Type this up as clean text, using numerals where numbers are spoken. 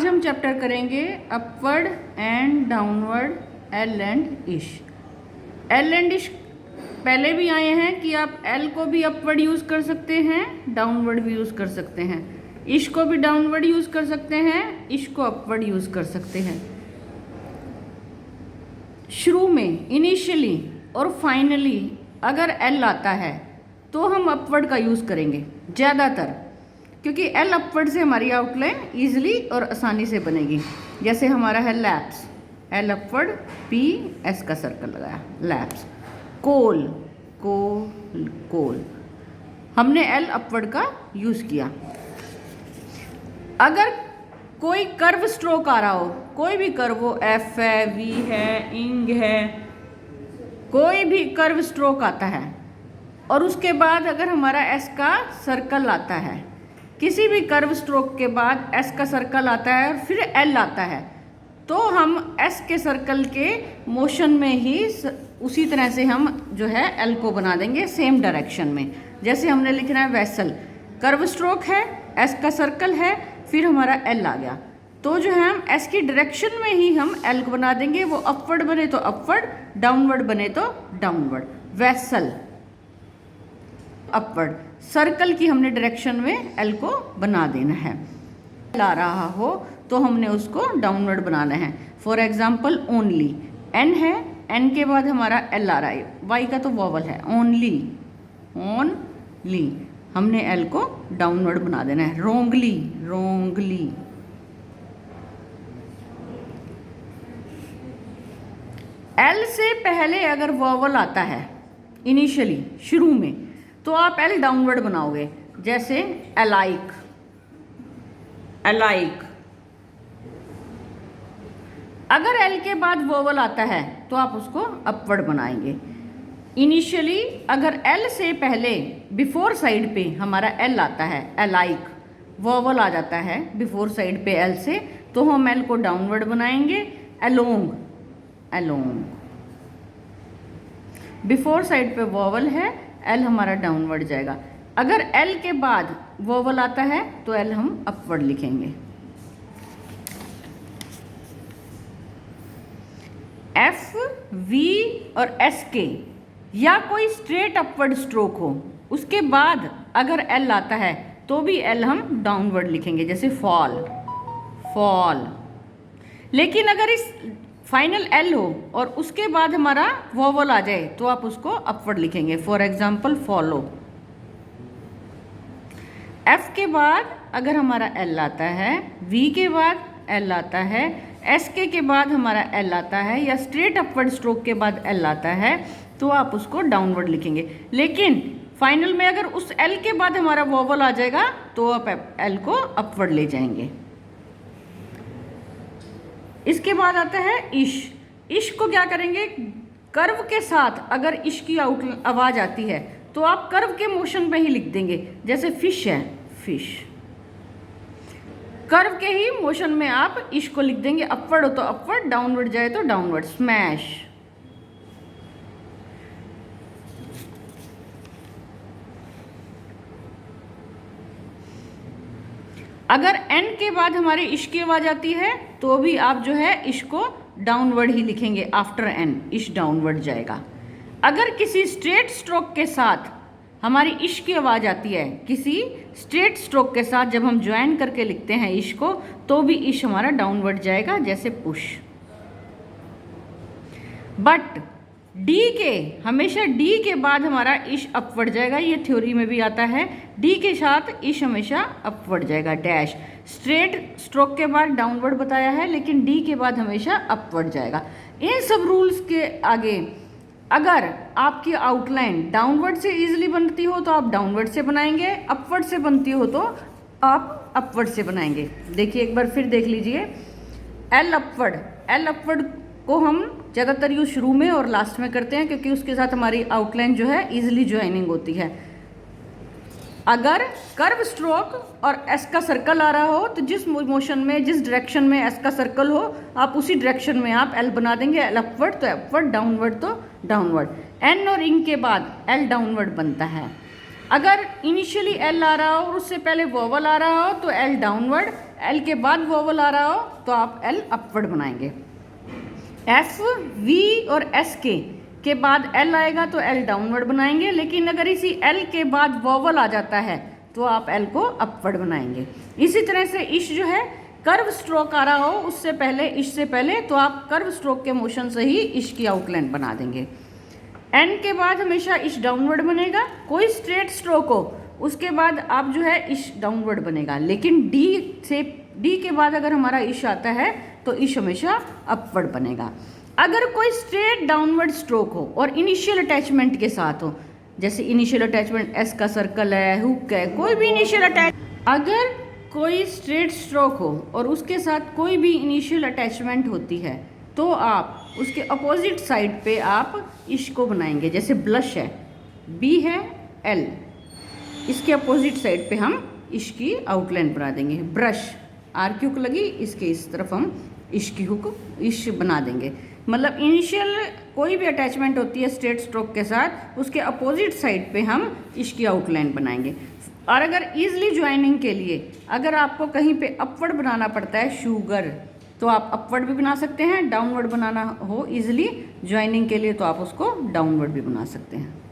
आज हम चैप्टर करेंगे upward and downward L and इश। एल एंड इश पहले भी आए हैं कि आप एल को भी अपवर्ड यूज़ कर सकते हैं, डाउनवर्ड भी यूज़ कर सकते हैं। इश को भी डाउनवर्ड यूज़ कर सकते हैं, इश को अपवर्ड यूज़ कर सकते हैं। शुरू में इनिशियली और फाइनली अगर एल आता है तो हम अपवर्ड का यूज़ करेंगे ज़्यादातर, क्योंकि एल अपवर्ड से हमारी आउटलाइन ईजिली और आसानी से बनेगी। जैसे हमारा है lapse, L upward P S का सर्कल लगाया, लैप्स। कोल, कोल, कोल, हमने एल अपवर्ड का यूज़ किया। अगर कोई कर्व स्ट्रोक आ रहा हो, कोई भी कर्व हो, एफ है, वी है, इंग है, कोई भी कर्व स्ट्रोक आता है और उसके बाद अगर हमारा एस का सर्कल आता है, किसी भी कर्व स्ट्रोक के बाद एस का सर्कल आता है और फिर एल आता है, तो हम एस के सर्कल के मोशन में ही उसी तरह से हम जो है एल को बना देंगे सेम डायरेक्शन में। जैसे हमने लिखना है वेसल, कर्व स्ट्रोक है, एस का सर्कल है, फिर हमारा एल आ गया, तो जो है हम एस की डायरेक्शन में ही हम एल को बना देंगे। वो अपवर्ड बने तो अपवर्ड, डाउनवर्ड बने तो डाउनवर्ड। वेसल अपवर्ड, सर्कल की हमने डायरेक्शन में एल को बना देना है। ला रहा हो तो हमने उसको डाउनवर्ड बनाना है। फॉर एग्जाम्पल ओनली, एन है, एन के बाद हमारा एल आ रहा है, वाई का तो वॉवल है, ओनली, ओनली, हमने एल को डाउनवर्ड बना देना है। रोंगली, रोंगली, एल से पहले अगर वॉवल आता है इनिशियली शुरू में, तो आप एल डाउनवर्ड बनाओगे। जैसे अलाइक, अलाइक। अगर एल के बाद वोवल आता है तो आप उसको अपवर्ड बनाएंगे। इनिशियली अगर एल से पहले बिफोर साइड पे हमारा एल आता है, अलाइक, वोवल आ जाता है बिफोर साइड पे एल से, तो हम एल को डाउनवर्ड बनाएंगे। अलोंग, अलोंग, बिफोर साइड पे वोवल है, एल हमारा डाउनवर्ड जाएगा। अगर एल के बाद वोवल आता है तो एल हम अपवर्ड लिखेंगे। एफ, वी और एस के या कोई स्ट्रेट अपवर्ड स्ट्रोक हो, उसके बाद अगर एल आता है तो भी एल हम डाउनवर्ड लिखेंगे। जैसे फॉल, फॉल। लेकिन अगर इस फाइनल एल हो और उसके बाद हमारा वोवल आ जाए तो आप उसको अपवर्ड लिखेंगे। For example follow. एफ के बाद अगर हमारा एल आता है, वी के बाद एल आता है, एस के बाद हमारा एल आता है, या स्ट्रेट अपवर्ड स्ट्रोक के बाद एल आता है, तो आप उसको डाउनवर्ड लिखेंगे। लेकिन फाइनल में अगर उस एल के बाद हमारा वोवल आ जाएगा तो आप एल को अपवर्ड ले जाएंगे। इसके बाद आता है इश। इश को क्या करेंगे, कर्व के साथ अगर इश की आवाज़ आती है तो आप कर्व के मोशन में ही लिख देंगे। जैसे फिश है, फिश, कर्व के ही मोशन में आप इश को लिख देंगे। अपवर्ड हो तो अपवर्ड, डाउनवर्ड जाए तो डाउनवर्ड। स्मैश, अगर एन के बाद हमारे इश की आवाज़ आती है तो भी आप जो है इश को डाउनवर्ड ही लिखेंगे। आफ्टर एन इश डाउनवर्ड जाएगा। अगर किसी स्ट्रेट स्ट्रोक के साथ हमारी इश की आवाज़ आती है, किसी स्ट्रेट स्ट्रोक के साथ जब हम ज्वाइन करके लिखते हैं इश को, तो भी इश हमारा डाउनवर्ड जाएगा। जैसे पुश। बट डी के, हमेशा डी के बाद हमारा इश अपवर्ड जाएगा। ये थ्योरी में भी आता है, डी के साथ इश हमेशा अपवर्ड जाएगा। डैश, स्ट्रेट स्ट्रोक के बाद डाउनवर्ड बताया है, लेकिन डी के बाद हमेशा अपवर्ड जाएगा। इन सब रूल्स के आगे अगर आपकी आउटलाइन डाउनवर्ड से इजीली बनती हो तो आप डाउनवर्ड से बनाएंगे, अपवर्ड से बनती हो तो आप अपवर्ड से बनाएंगे। देखिए एक बार फिर देख लीजिए। एल अपवर्ड, एल अपवर्ड को हम ज़्यादातर यूज शुरू में और लास्ट में करते हैं, क्योंकि उसके साथ हमारी आउटलाइन जो है इजीली ज्वाइनिंग होती है। अगर कर्व स्ट्रोक और एस का सर्कल आ रहा हो तो जिस मोशन में, जिस डायरेक्शन में एस का सर्कल हो, आप उसी डायरेक्शन में आप एल बना देंगे। एल अपवर्ड तो अपवर्ड, डाउनवर्ड तो डाउनवर्ड। एन और इंग के बाद एल डाउनवर्ड बनता है। अगर इनिशियली एल आ रहा हो और उससे पहले वोवल आ रहा हो तो एल डाउनवर्ड, एल के बाद वोवल आ रहा हो तो आप एल अपवर्ड बनाएंगे। एफ, वी और एस के बाद एल आएगा तो एल डाउनवर्ड बनाएंगे, लेकिन अगर इसी एल के बाद वोवल आ जाता है तो आप एल को अपवर्ड बनाएंगे। इसी तरह से इश जो है कर्व स्ट्रोक आ रहा हो उससे पहले, इश से पहले, तो आप कर्व स्ट्रोक के मोशन से ही इश की आउटलाइन बना देंगे। एन के बाद हमेशा इश डाउनवर्ड बनेगा, कोई स्ट्रेट स्ट्रोक हो उसके बाद आप जो है इश डाउनवर्ड बनेगा, लेकिन डी के बाद अगर हमारा इश आता है तो इश हमेशा अपवर्ड बनेगा। अगर कोई स्ट्रेट डाउनवर्ड स्ट्रोक हो और इनिशियल अटैचमेंट के साथ हो, जैसे इनिशियल अटैचमेंट एस का सर्कल है, हुक है, कोई भी इनिशियल अटैच, अगर कोई स्ट्रेट स्ट्रोक हो और उसके साथ कोई भी इनिशियल अटैचमेंट होती है तो आप उसके अपोजिट साइड पे आप इश को बनाएंगे। जैसे ब्लश है, बी है, एल, इसके अपोजिट साइड पे हम इश की आउटलाइन बना देंगे। ब्रश, आर की हुक लगी, इसके इस तरफ हम इश की हुक, इश बना देंगे। मतलब इनिशियल कोई भी अटैचमेंट होती है स्ट्रेट स्ट्रोक के साथ, उसके अपोजिट साइड पे हम इश की आउटलाइन बनाएंगे। और अगर ईजिली ज्वाइनिंग के लिए अगर आपको कहीं पे अपवर्ड बनाना पड़ता है शुगर, तो आप अपवर्ड भी बना सकते हैं, डाउनवर्ड बनाना हो ईजिली ज्वाइनिंग के लिए तो आप उसको डाउनवर्ड भी बना सकते हैं।